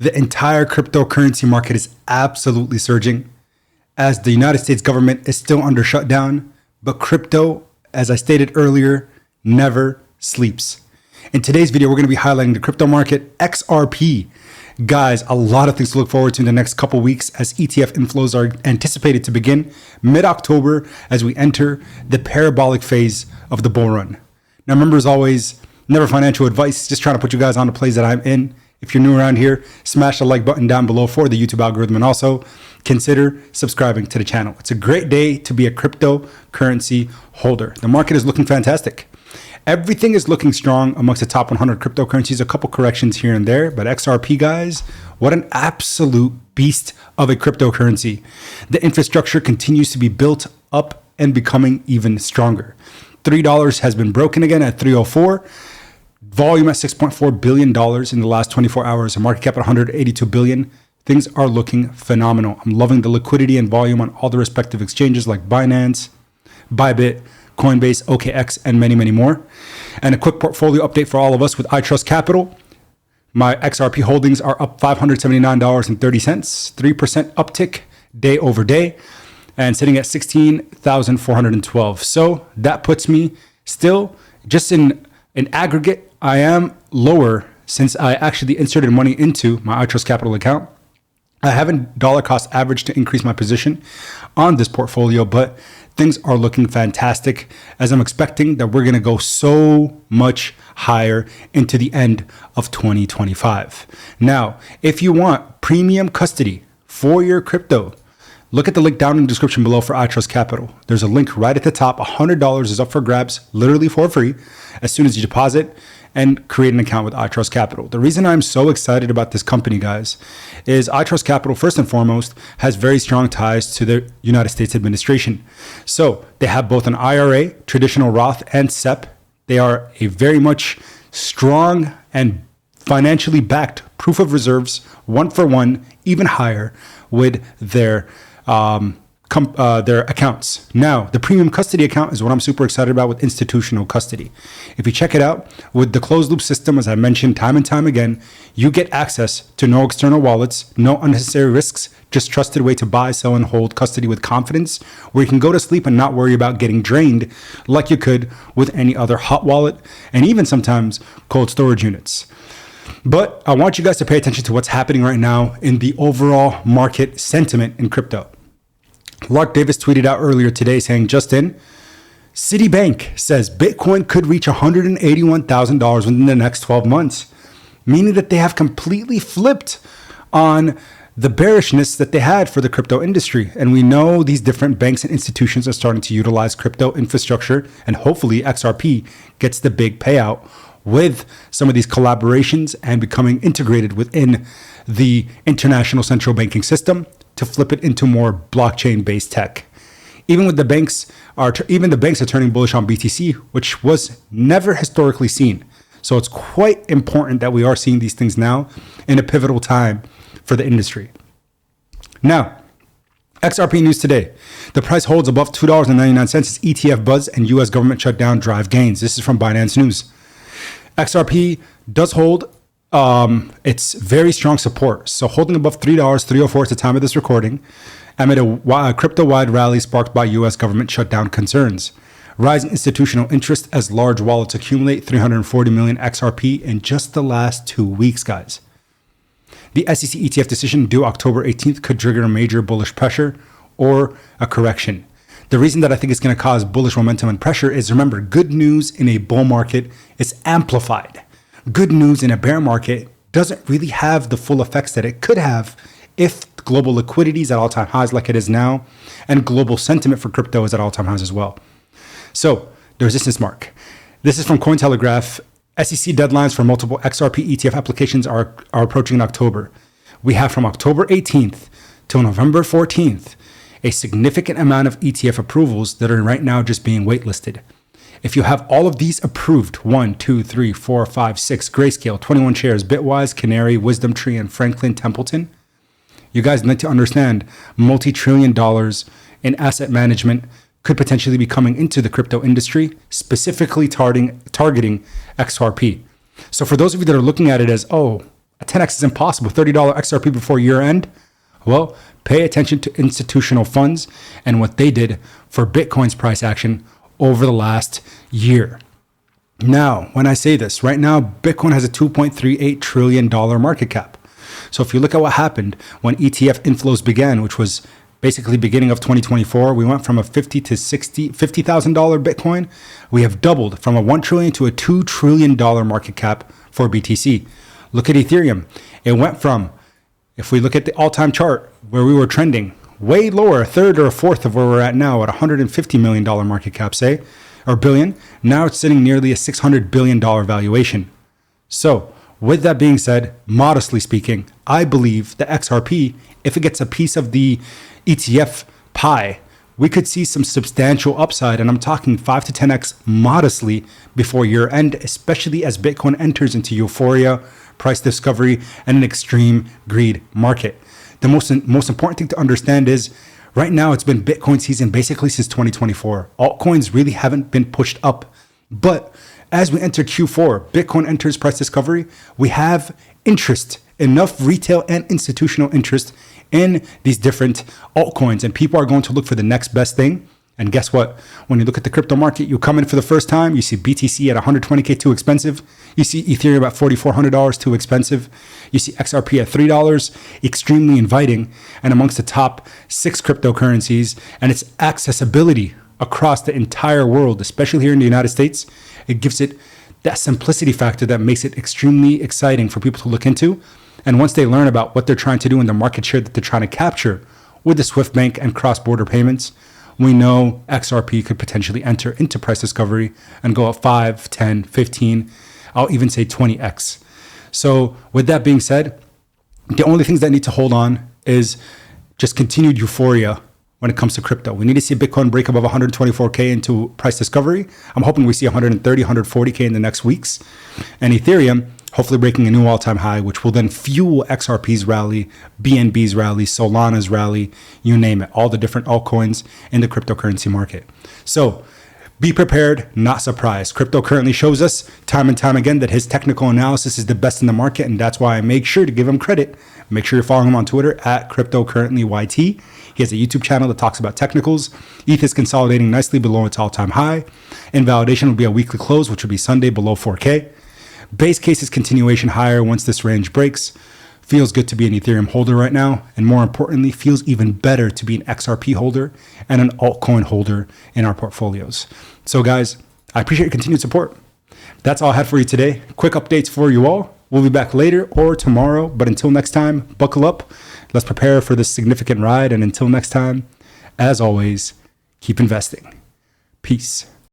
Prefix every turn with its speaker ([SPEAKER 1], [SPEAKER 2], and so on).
[SPEAKER 1] The entire cryptocurrency market is absolutely surging as the United States government is still under shutdown, but crypto, as I stated earlier, never sleeps. In today's video, we're going to be highlighting the crypto market, XRP. Guys, a lot of things to look forward to in the next couple weeks as ETF inflows are anticipated to begin mid-October as we enter the parabolic phase of the bull run. Now, remember, as always, never financial advice, just trying to put you guys on the plays that I'm in. If you're new around here, smash the like button down below for the YouTube algorithm, and also consider subscribing to the channel. It's a great day to be a cryptocurrency holder. The market is looking fantastic. Everything is looking strong amongst the top 100 cryptocurrencies. A couple corrections here and there, but XRP, guys, what an absolute beast of a cryptocurrency. The infrastructure continues to be built up and becoming even stronger. $3 has been broken again at 304. Volume at $6.4 billion in the last 24 hours. A market cap at $182 billion. Things are looking phenomenal. I'm loving the liquidity and volume on all the respective exchanges like Binance, Bybit, Coinbase, OKX, and many, many more. And a quick portfolio update for all of us with I Trust Capital. My XRP holdings are up $579.30, 3% uptick day over day, and sitting at 16,412. So that puts me still just in aggregate. I am lower since I actually inserted money into my I Trust Capital account. I haven't dollar cost averaged to increase my position on this portfolio, but things are looking fantastic as I'm expecting that we're going to go so much higher into the end of 2025. Now, if you want premium custody for your crypto, look at the link down in the description below for I Trust Capital. There's a link right at the top. $100 is up for grabs, literally for free, as soon as you deposit and create an account with I Trust Capital. The reason I'm so excited about this company, guys, is I Trust Capital, first and foremost, has very strong ties to the United States administration. So they have both an IRA, traditional Roth, and SEP. They are a very much strong and financially backed proof of reserves, one for one, even higher with their accounts. Now, the premium custody account is what I'm super excited about with institutional custody. If you check it out, with the closed loop system, as I mentioned time and time again, you get access to no external wallets, no unnecessary risks, just trusted way to buy, sell, and hold custody with confidence, where you can go to sleep and not worry about getting drained like you could with any other hot wallet, and even sometimes cold storage units. But I want you guys to pay attention to what's happening right now in the overall market sentiment in crypto. Lark Davis tweeted out earlier today saying, Justin, Citibank says Bitcoin could reach $181,000 within the next 12 months, meaning that they have completely flipped on the bearishness that they had for the crypto industry. And we know these different banks and institutions are starting to utilize crypto infrastructure, and hopefully XRP gets the big payout with some of these collaborations and becoming integrated within the international central banking system to flip it into more blockchain-based tech. Even the banks are turning bullish on BTC, which was never historically seen. So it's quite important that we are seeing these things now in a pivotal time for the industry. Now, XRP news today. The price holds above $2.99 as ETF buzz and U.S. government shutdown drive gains. This is from Binance News. XRP does hold it's very strong support. So holding above $3, 304 at the time of this recording, amid a crypto-wide rally sparked by U.S. government shutdown concerns. Rising institutional interest as large wallets accumulate 340 million XRP in just the last 2 weeks, guys. The SEC ETF decision due October 18th could trigger a major bullish pressure or a correction. The reason that I think it's going to cause bullish momentum and pressure is, remember, good news in a bull market is amplified. Good news in a bear market doesn't really have the full effects that it could have if global liquidity is at all-time highs like it is now, and global sentiment for crypto is at all-time highs as well. So the resistance mark. This is from Cointelegraph. SEC deadlines for multiple XRP ETF applications are approaching in October. We have from October 18th till November 14th a significant amount of ETF approvals that are right now just being waitlisted. If you have all of these approved, 1, 2, 3, 4, 5, 6, Grayscale, 21 shares, Bitwise, Canary, Wisdom Tree, and Franklin Templeton, you guys need to understand multi-trillion dollars in asset management could potentially be coming into the crypto industry, specifically targeting XRP. So for those of you that are looking at it as, oh, A 10x is impossible. $30 XRP before year end? Well, pay attention to institutional funds and what they did for Bitcoin's price action over the last year. Now, when I say this, right now, Bitcoin has a $2.38 trillion market cap. So if you look at what happened when ETF inflows began, which was basically beginning of 2024, we went from a $50,000 to $50,000 Bitcoin. We have doubled from a $1 trillion to a $2 trillion market cap for BTC. Look at Ethereum. It went from, if we look at the all-time chart where we were trending, way lower, a third or a fourth of where we're at now at $150 million market cap, say, or billion. Now it's sitting nearly a $600 billion valuation. So with that being said, modestly speaking, I believe the XRP, if it gets a piece of the ETF pie, we could see some substantial upside. And I'm talking 5 to 10x modestly before year end, especially as Bitcoin enters into euphoria, price discovery, and an extreme greed market. The most important thing to understand is right now it's been Bitcoin season basically since 2024. Altcoins really haven't been pushed up. But as we enter Q4, Bitcoin enters price discovery, we have interest, enough retail and institutional interest in these different altcoins. And people are going to look for the next best thing. And guess what? When you look at the crypto market, you come in for the first time, you see BTC at $120K too expensive. You see Ethereum at $4,400 too expensive. You see XRP at $3, extremely inviting and amongst the top 6 cryptocurrencies. And its accessibility across the entire world, especially here in the United States, it gives it that simplicity factor that makes it extremely exciting for people to look into. And once they learn about what they're trying to do and the market share that they're trying to capture with the Swift Bank and cross-border payments, we know XRP could potentially enter into price discovery and go up 5, 10, 15, I'll even say 20x. So with that being said, the only things that need to hold on is just continued euphoria when it comes to crypto. We need to see Bitcoin break above 124K into price discovery. I'm hoping we see 130, 140K in the next weeks. And Ethereum, hopefully breaking a new all-time high, which will then fuel XRP's rally, BNB's rally, Solana's rally, you name it, all the different altcoins in the cryptocurrency market. So be prepared, not surprised. Crypto currently shows us time and time again that his technical analysis is the best in the market, and that's why I make sure to give him credit. Make sure you're following him on Twitter at CryptoCurrentlyYT. He has a YouTube channel that talks about technicals. ETH is consolidating nicely below its all-time high. Invalidation will be a weekly close, which will be Sunday below 4K. Base case is continuation higher once this range breaks. Feels good to be an Ethereum holder right now. And more importantly, feels even better to be an XRP holder and an altcoin holder in our portfolios. So guys, I appreciate your continued support. That's all I had for you today. Quick updates for you all. We'll be back later or tomorrow. But until next time, buckle up. Let's prepare for this significant ride. And until next time, as always, keep investing. Peace.